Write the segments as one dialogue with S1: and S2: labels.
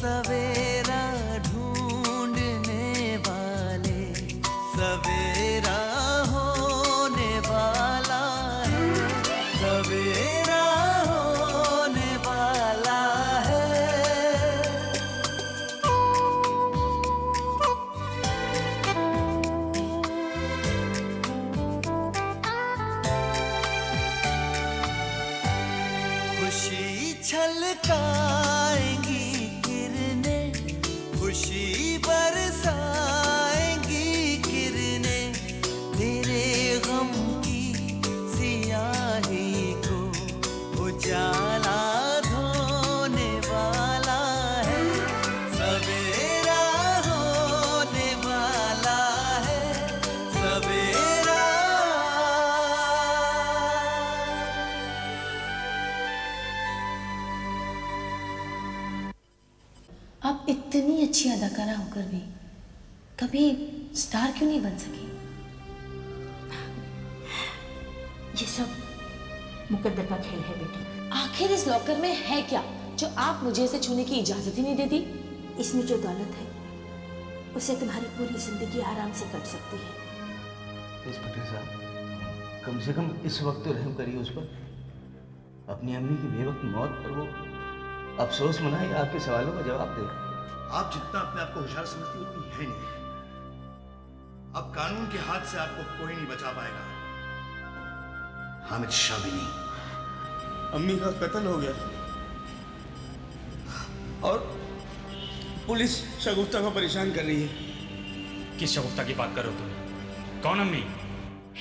S1: सवेरा ढूंढने वाले, सवेरा होने वाला है, सवेरा होने वाला है। खुशी छलकाएंगी किरणें, खुशी बरसाएंगी किरणें, तेरे गम की सियाही को उजाला धोने वाला है, सवेरा होने वाला है, सवेरा।
S2: आप इतनी अच्छी अदाकारा होकर भी कभी स्टार क्यों नहीं बन सकी?
S3: ये सब मुकद्दर का खेल है बेटी।
S2: आखिर इस लॉकर में है क्या जो आप मुझे इसे छूने की इजाजत ही नहीं देती?
S3: इसमें जो दौलत है उससे तुम्हारी पूरी जिंदगी आराम से कट सकती है।
S4: इंस्पेक्टर साहब, कम से कम इस वक्त तो रहम करिए उस पर। अपनी अम्मी की बेवक्त मौत पर वो अफसोस मनाए या आपके सवालों का जवाब दे।
S5: आप जितना अपने आप को होशियार समझती उतनी है नहीं। अब कानून के हाथ से आपको कोई नहीं बचा पाएगा। हामिद शाह भी नहीं।
S6: अम्मी का कत्ल हो गया और पुलिस शगुफ्ता को परेशान कर रही है।
S7: किस शगुफ्ता की बात कर रहे हो तुम? कौन अम्मी?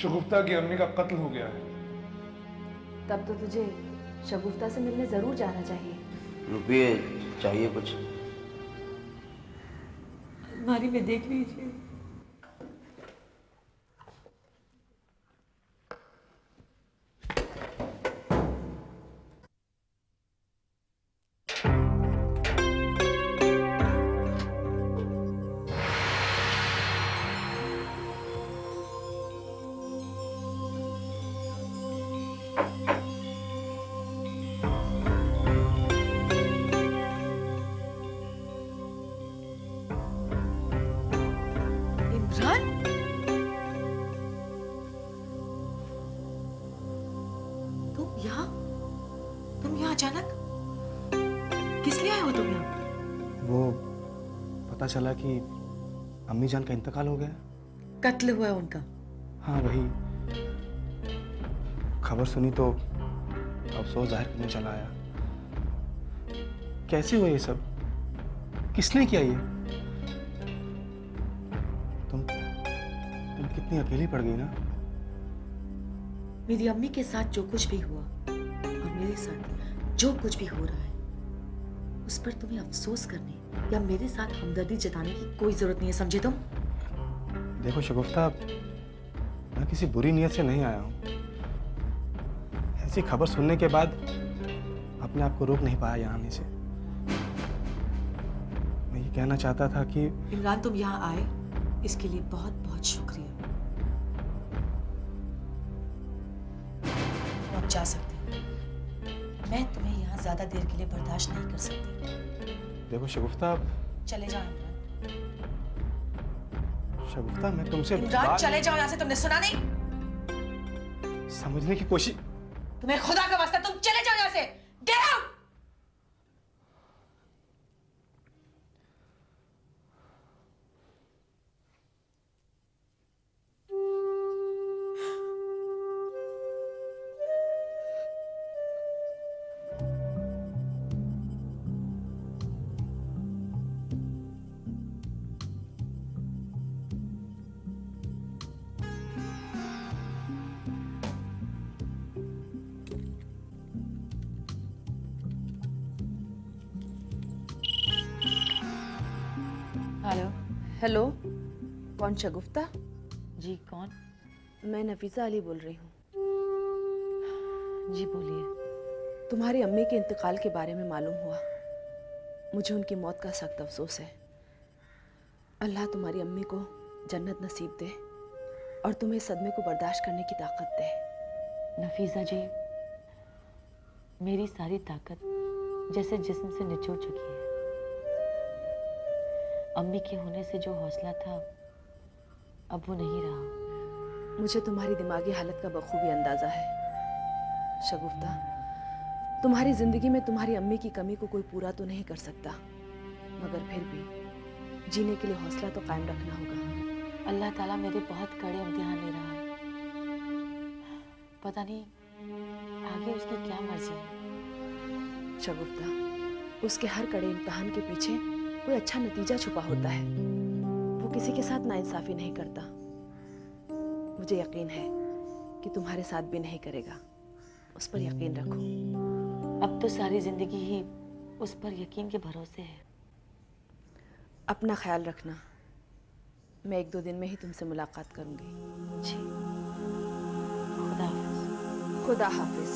S6: शगुफ्ता की अम्मी का कत्ल हो गया है।
S3: तब तो तुझे शगुफ्ता से मिलने जरूर जाना चाहिए।
S4: रुपये चाहिए कुछ?
S3: अलमारी में देख लीजिए।
S2: इमरान, तुम यहाँ अचानक किस लिए आए हो तुम यहाँ?
S8: वो पता चला कि अम्मी जान का इंतकाल हो गया।
S2: कत्ल हुआ है उनका?
S8: हाँ वही खबर सुनी तो अफसोस जाहिर करने चला आया। कैसे हुआ ये सब? किसने किया ये? तुम कितनी अकेली पड़ गई ना।
S2: मेरी अम्मी के साथ जो कुछ भी हुआ और मेरे साथ जो कुछ भी हो रहा है उस पर तुम्हें अफसोस करने या मेरे साथ हमदर्दी जताने की कोई जरूरत नहीं है, समझे तुम?
S8: देखो शगुफ्ता, मैं किसी बुरी नीयत से नहीं आया हूँ। ऐसी खबर सुनने के बाद अपने आप को रोक नहीं पाया यहाँ आने से। मैं ये कहना चाहता था कि
S2: इमरान, तुम यहाँ आए इसके लिए बहुत बहुत शुक्रिया। तुम अब जा सकते हो। मैं तुम्हें यहाँ ज्यादा देर के लिए बर्दाश्त नहीं कर सकती।
S8: देखो शगुफ्ता,
S2: चले जाओ इमरान।
S8: शगुफ्ता मैं तुमसे
S2: इमरान, चले जाओ यहाँ से। तुमने सुना नहीं?
S8: समझने की कोशिश।
S2: तुम्हें खुदा का वास्ता, तुम चले जाओ यहाँ से। Get out!
S3: हेलो। हेलो, कौन? शगुफ्ता?
S2: जी कौन?
S3: मैं नफीसा अली बोल रही हूँ।
S2: जी बोलिए।
S3: तुम्हारी अम्मी के इंतकाल के बारे में मालूम हुआ। मुझे उनकी मौत का सख्त अफसोस है। अल्लाह तुम्हारी अम्मी को जन्नत नसीब दे और तुम्हें सदमे को बर्दाश्त करने की ताकत दे।
S2: नफीसा जी, मेरी सारी ताकत जैसे जिस्म से निचोड़ चुकी है। अम्मी के होने से जो हौसला था अब वो नहीं रहा।
S3: मुझे तुम्हारी दिमागी हालत का बखूबी अंदाजा है शगुफ्ता। तुम्हारी जिंदगी में तुम्हारी अम्मी की कमी को कोई पूरा तो नहीं कर सकता, मगर फिर भी जीने के लिए हौसला तो कायम रखना होगा।
S2: अल्लाह ताला मेरे बहुत कड़े इम्तिहान ले रहा है। पता नहीं आगे उसकी क्या मर्जी है।
S3: शगुफ्ता, उसके हर कड़े इम्तिहान के पीछे कोई अच्छा नतीजा छुपा होता है। वो किसी के साथ नाइंसाफी नहीं करता। मुझे यकीन है कि तुम्हारे साथ भी नहीं करेगा। उस पर यकीन रखो।
S2: अब तो सारी जिंदगी ही उस पर यकीन के भरोसे है।
S3: अपना ख्याल रखना। मैं 1-2 दिन में ही तुमसे मुलाकात करूंगी।
S2: जी, खुदा हाफिज।
S3: खुदा हाफिज।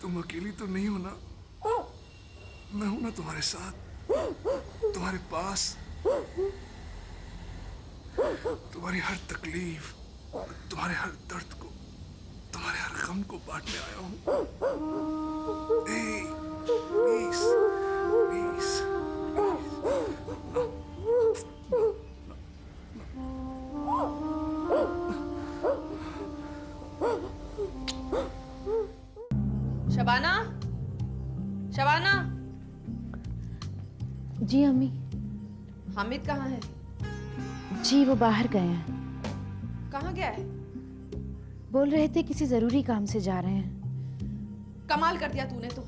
S5: तुम अकेली तो नहीं हो ना? मैं हूं ना तुम्हारे साथ, तुम्हारे पास। तुम्हारी हर तकलीफ, तुम्हारे हर दर्द को, तुम्हारे हर गम को बांटने आया हूं। Please please.
S3: शबाना, शबाना।
S9: जी अम्मी।
S3: हामिद कहाँ है?
S9: जी वो बाहर गए हैं।
S3: कहाँ गया है?
S9: बोल रहे थे किसी जरूरी काम से जा रहे हैं।
S3: कमाल कर दिया तूने तो।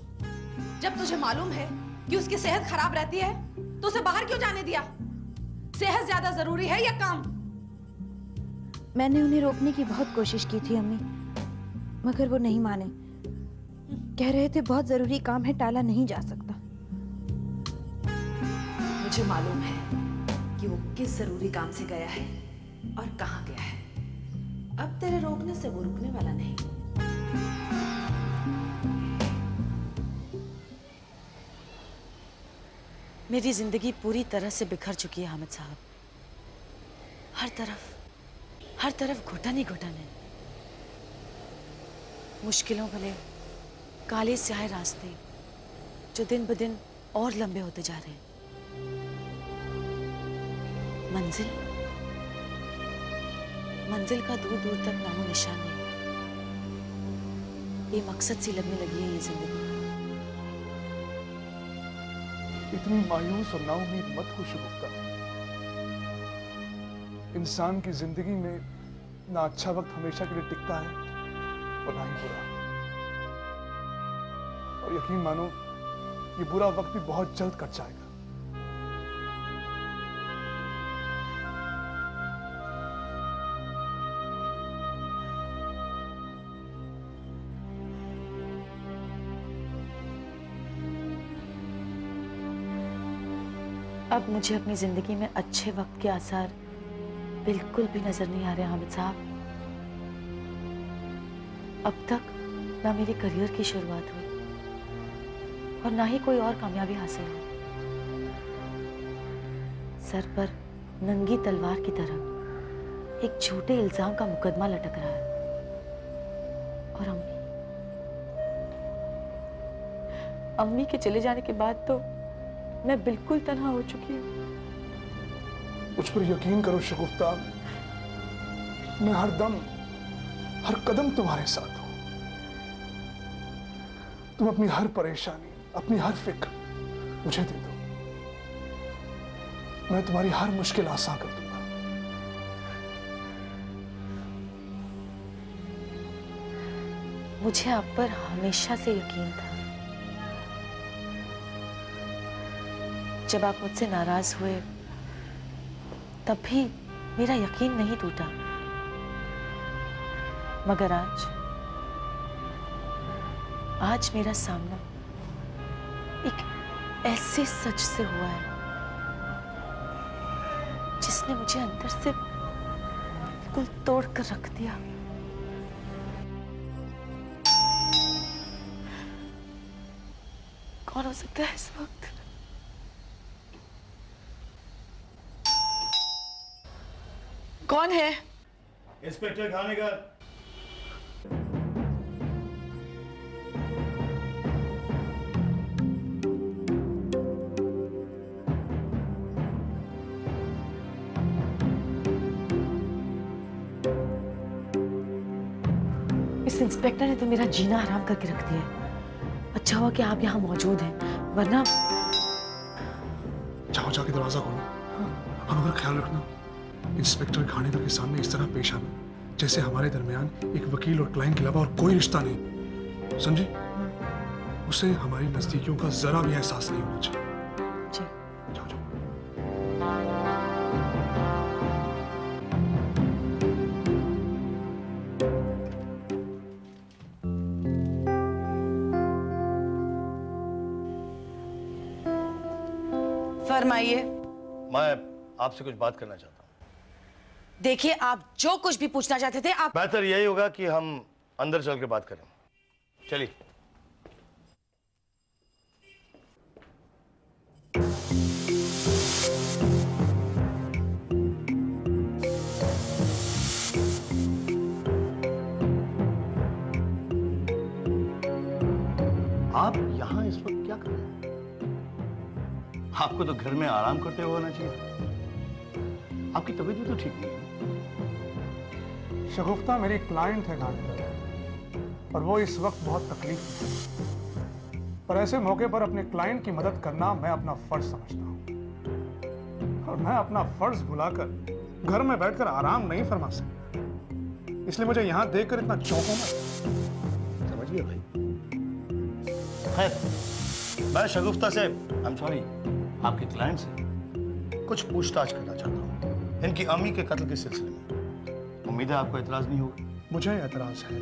S3: जब तुझे मालूम है कि उसकी सेहत खराब रहती है तो उसे बाहर क्यों जाने दिया? सेहत ज्यादा जरूरी है या काम?
S9: मैंने उन्हें रोकने की बहुत कोशिश की थी अम्मी, मगर वो नहीं माने। कह रहे थे बहुत जरूरी काम है, टाला नहीं जा सकता।
S3: मुझे मालूम है कि वो किस जरूरी काम से गया है और कहाँ गया है। अब तेरे रोकने से वो रुकने वाला नहीं।
S2: मेरी जिंदगी पूरी तरह से बिखर चुकी है हामिद साहब। हर तरफ घुटन ही घुटन है। मुश्किलों भले काले स्याह रास्ते जो दिन ब दिन और लंबे होते जा रहे हैं। मंजिल का दूर दूर तक नामो निशान नहीं। ये मकसद सी लगने लगी है ये जिंदगी।
S10: इतनी मायूस और नाउम्मीद मत हो शगुफ्ता। इंसान की जिंदगी में ना अच्छा वक्त हमेशा के लिए टिकता है और ना ही बुरा। और यकीन मानो ये बुरा वक्त भी बहुत जल्द कट जाएगा।
S2: अब मुझे अपनी जिंदगी में अच्छे वक्त के आसार बिल्कुल भी नजर नहीं आ रहे हामिद साहब। अब तक ना मेरे करियर की शुरुआत हुई और ना ही कोई और कामयाबी हासिल हुई। सर पर नंगी तलवार की तरह एक झूठे इल्जाम का मुकदमा लटक रहा है। और अम्मी के चले जाने के बाद तो मैं बिल्कुल तन्हा हो चुकी हूँ।
S10: मुझ पर यकीन करो शगुफ्ता, मैं हर दम हर कदम तुम्हारे साथ हूं। तुम अपनी हर परेशानी, अपनी हर फिक्र मुझे दे दो, मैं तुम्हारी हर मुश्किल आसान कर दूंगा।
S2: मुझे आप पर हमेशा से यकीन था। जब आप मुझसे नाराज हुए तब भी मेरा यकीन नहीं टूटा, मगर आज मेरा सामना एक ऐसे सच से हुआ है जिसने मुझे अंदर से बिल्कुल तोड़ कर रख दिया। कौन हो सकता है इस वक्त? कौन है?
S5: इंस्पेक्टर घाणेकर।
S2: इस इंस्पेक्टर ने तो मेरा जीना हराम करके रख दिया। अच्छा हुआ कि आप यहाँ मौजूद हैं, वरना
S10: जाओ जाके दरवाजा खोलो। और अगर ख्याल रखना, इंस्पेक्टर घाणेकर के सामने इस तरह पेश आना जैसे हमारे दरमियान एक वकील और क्लाइंट के अलावा और कोई रिश्ता नहीं, समझी? उसे हमारी नजदीकियों का जरा भी एहसास नहीं होना चाहिए।
S2: जी।
S10: जाओ जाओ।
S11: फरमाइए।
S5: मैं आपसे कुछ बात करना चाहता हूँ।
S11: देखिए, आप जो कुछ भी पूछना चाहते थे आप।
S5: बेहतर यही होगा कि हम अंदर चल के बात करें। चलिए। आप यहां इस वक्त क्या कर रहे हैं? आपको तो घर में आराम करते हुए होना चाहिए। आपकी तबीयत भी तो ठीक नहीं है।
S10: शगुफ्ता मेरी क्लाइंट है घाणेकर, और वो इस वक्त बहुत तकलीफ में है। पर ऐसे मौके पर अपने क्लाइंट की मदद करना मैं अपना फर्ज समझता हूँ, और मैं अपना फर्ज भुलाकर घर में बैठकर आराम नहीं फरमा सकता। इसलिए मुझे यहां देखकर इतना चौंको मत।
S5: समझिए भाई। खैर, मैं शगुफ्ता से, आई एम सॉरी, आपके क्लाइंट से कुछ पूछताछ करना चाहता हूँ इनकी अम्मी के कत्ल के सिलसिले में। उम्मीद है आपको एतराज नहीं होगा।
S10: मुझे एतराज है।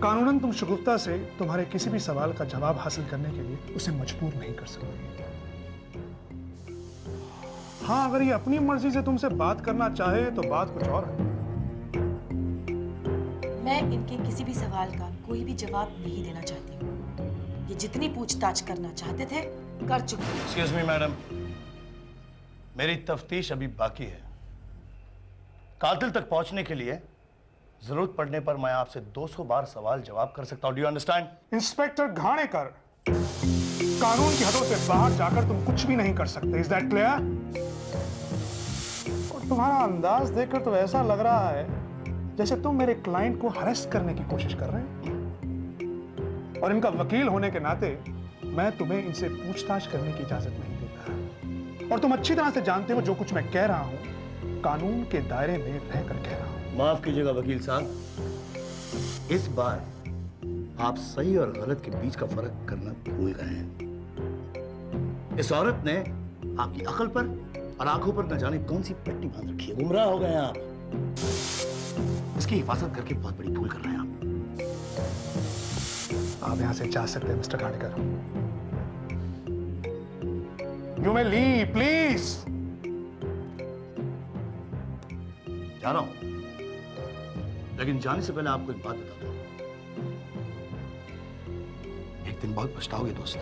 S10: कानूनन तुम शगुफ्ता से तुम्हारे किसी भी सवाल का जवाब हासिल करने के लिए उसे मजबूर नहीं कर सकते। हाँ, अगर ये अपनी मर्जी से तुमसे बात करना चाहे तो बात कुछ और है।
S2: मैं इनके किसी भी सवाल का कोई भी जवाब नहीं देना चाहती हूँ। ये जितनी पूछताछ करना चाहते थे कर चुके हैं।
S5: एक्सक्यूज मी मैडम, मेरी तफ्तीश अभी बाकी है। कातिल तक पहुंचने के लिए जरूरत पड़ने पर मैं आपसे 200 बार सवाल जवाब कर सकता हूं। Do you understand?
S10: Inspector Ghanekar, कानून की हदों से बाहर जाकर तुम कुछ भी नहीं कर सकते। Is that clear? और तुम्हारा अंदाज देखकर तो ऐसा लग रहा है जैसे तुम मेरे क्लाइंट को हरेस्ट करने की कोशिश कर रहे हैं। और इनका वकील होने के नाते मैं तुम्हें इनसे पूछताछ करने की इजाजत नहीं देता। और तुम अच्छी तरह से जानते हो जो कुछ मैं कह रहा हूं कानून के दायरे में रहकर कह रहा हूं।
S5: माफ कीजिएगा वकील साहब, इस बार आप सही और गलत के बीच का फर्क करना भूल गए हैं। इस औरत ने आपकी अकल पर और आंखों पर न जाने कौन सी पट्टी बांध रखी है। गुमराह हो गए हैं आप। इसकी हिफाजत करके बहुत बड़ी भूल कर रहे हैं आप।
S10: यहां से जा सकते हैं mister Ghanekar. You may leave please.
S5: जा रहा हूं, लेकिन जाने से पहले आपको एक बात बताता हूं। एक दिन बहुत पछताओगे दोस्त,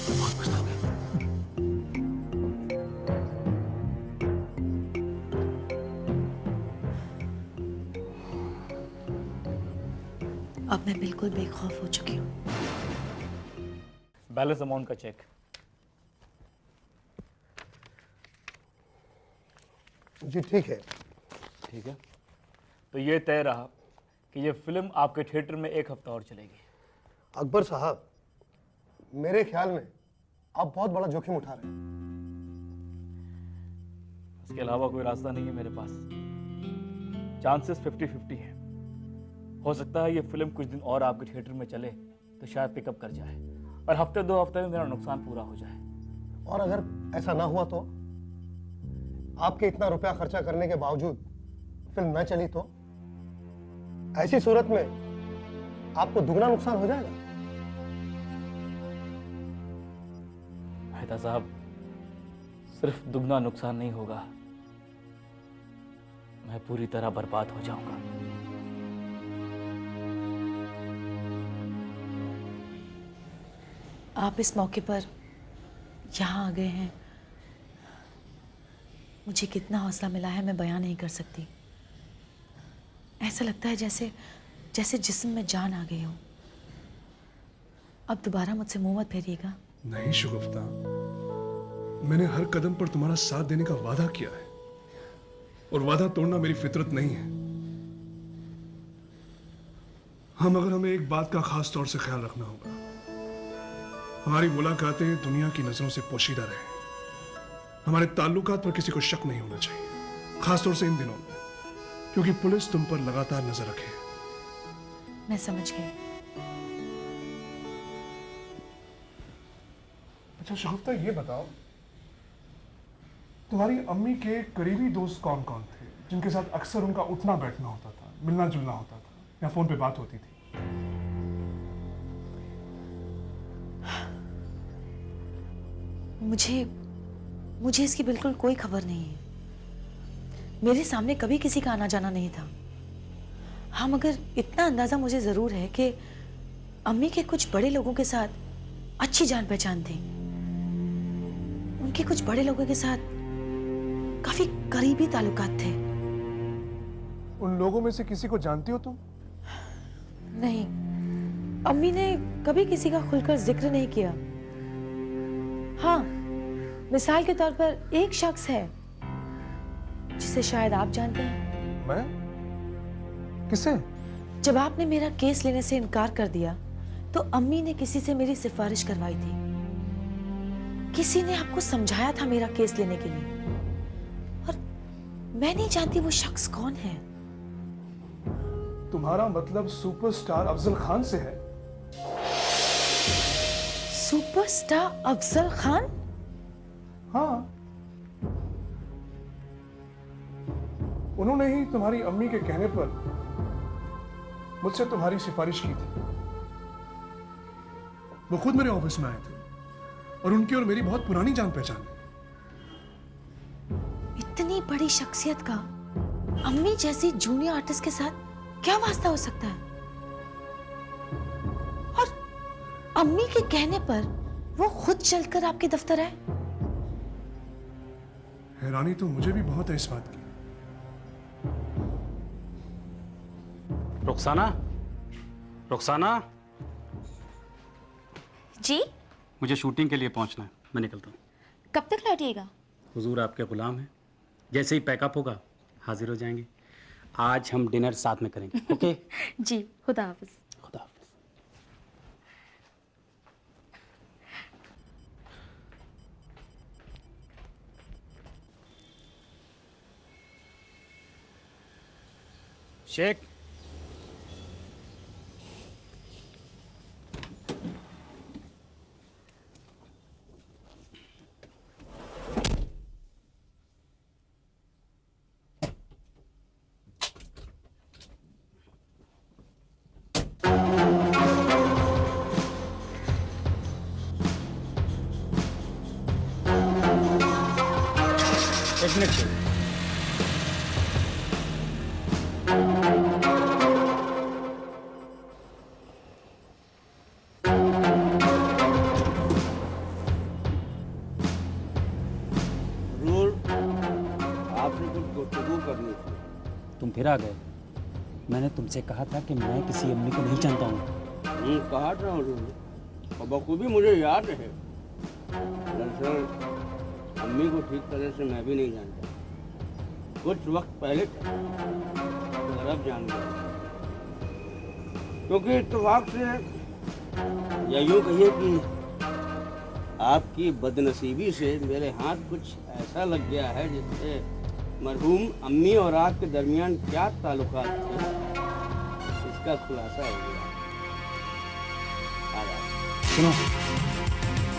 S5: बहुत पछताओगे।
S2: अब मैं बिल्कुल बेखौफ हो चुकी हूँ।
S7: बैलेंस अमाउंट का चेक।
S10: जी ठीक है।
S7: ठीक है, तो ये तय रहा कि ये फिल्म आपके थिएटर में 1 हफ्ता और चलेगी।
S10: अकबर साहब, मेरे ख्याल में आप बहुत बड़ा जोखिम उठा रहे हैं।
S7: इसके अलावा कोई रास्ता नहीं है मेरे पास। चांसेस 50-50 हैं। हो सकता है ये फिल्म कुछ दिन और आपके थिएटर में चले तो शायद पिकअप कर जाए और हफ्ते 2 हफ्ते में मेरा नुकसान पूरा हो जाए।
S10: और अगर ऐसा ना हुआ तो आपके इतना रुपया खर्चा करने के बावजूद फिल्म न चली तो ऐसी सूरत में आपको दुगना नुकसान हो जाएगा।
S7: मेहता साहब, सिर्फ दुगना नुकसान नहीं होगा, मैं पूरी तरह बर्बाद हो जाऊंगा।
S2: आप इस मौके पर यहाँ आ गए हैं, मुझे कितना हौसला मिला है मैं बयान नहीं कर सकती। ऐसा लगता है जैसे जैसे जिस्म में जान आ गई हो। अब दोबारा मुझसे मुंह मत फेरिएगा।
S10: नहीं शगुफ्ता, मैंने हर कदम पर तुम्हारा साथ देने का वादा किया है और वादा तोड़ना मेरी फितरत नहीं है। हमें एक बात का खास तौर से ख्याल रखना होगा, हमारी मुलाकातें दुनिया की नजरों से पोशीदा रहे। हमारे ताल्लुकात पर किसी को शक नहीं होना चाहिए, खासतौर से इन दिनों में, क्योंकि पुलिस तुम पर लगातार नजर रखे।
S2: मैं समझ गई।
S10: अच्छा शगुफ्ता, ये बताओ तुम्हारी अम्मी के करीबी दोस्त कौन कौन थे जिनके साथ अक्सर उनका उठना बैठना होता था, मिलना जुलना होता था या फोन पे बात होती थी?
S2: मुझे इसकी बिल्कुल कोई खबर नहीं है। मेरे सामने कभी किसी का आना जाना नहीं था। हाँ, मगर इतना अंदाजा मुझे जरूर है कि अम्मी के कुछ बड़े लोगों के साथ अच्छी जान पहचान थी। उनके कुछ बड़े लोगों के साथ काफी करीबी ताल्लुकात थे।
S10: उन लोगों में से किसी को जानती हो तुम?
S2: नहीं, अम्मी ने कभी किसी का खुलकर जिक्र नहीं किया। हाँ, मिसाल के तौर पर एक शख्स है जिसे शायद आप जानते हैं।
S10: मैं? किसे?
S2: जब आपने मेरा केस लेने से इनकार कर दिया तो अम्मी ने किसी से मेरी सिफारिश करवाई थी। किसी ने आपको समझाया था मेरा केस लेने के लिए, और मैं नहीं जानती वो शख्स कौन है।
S10: तुम्हारा मतलब सुपरस्टार अफजल खान से है?
S2: सुपरस्टार अफजल खान?
S10: हाँ, उन्होंने ही तुम्हारी अम्मी के कहने पर मुझसे तुम्हारी सिफारिश की थी। वो खुद मेरे ऑफिस में आए थे और उनकी और मेरी बहुत पुरानी जान पहचान है।
S2: इतनी बड़ी शख्सियत का अम्मी जैसी जूनियर आर्टिस्ट के साथ क्या वास्ता हो सकता है? और अम्मी के कहने पर वो खुद चलकर आपके दफ्तर आए?
S10: हैरानी तो मुझे भी बहुत है इस बात की।
S7: रुखसाना, रुखसाना,
S9: जी,
S7: मुझे शूटिंग के लिए पहुंचना है, मैं निकलता हूँ।
S9: कब तक लौटिएगा?
S7: हुजूर आपके गुलाम हैं, जैसे ही पैकअप होगा हाजिर हो जाएंगे। आज हम डिनर साथ में करेंगे, ओके?
S9: जी, खुदा हाफिज।
S7: खुदा हाफिज। शेख, एक मिनट चाहिए।
S6: जरूर आपसे कुछ गुफ्तगू करनी थी।
S12: तुम फिर आ गए। मैंने तुमसे कहा था कि मैं किसी अम्मी को नहीं जानता हूँ।
S6: कहा था हुजूर, और बखूबी मुझे याद है। दरअसल अम्मी को ठीक तरह से मैं भी नहीं जानता। कुछ वक्त पहले था, मगर अब जान गया। क्योंकि इत्तेफाक से, या यूँ कहिए कि आपकी बदनसीबी से मेरे हाथ कुछ ऐसा लग गया है जिससे मरहूम अम्मी और आपके दरमियान क्या ताल्लुकात थे, इसका खुलासा हो गया।
S12: सुनो,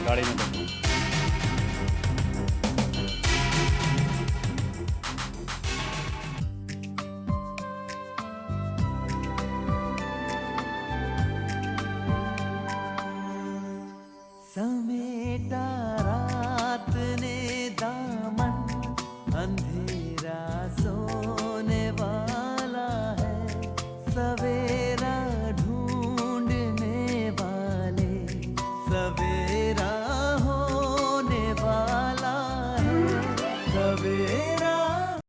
S7: गाड़ी में बैठो।
S1: समेटा रात ने दामन, अंधेरा सोने वाला है, सवेरा ढूंढने वाले, सवेरा होने वाला है, सवेरा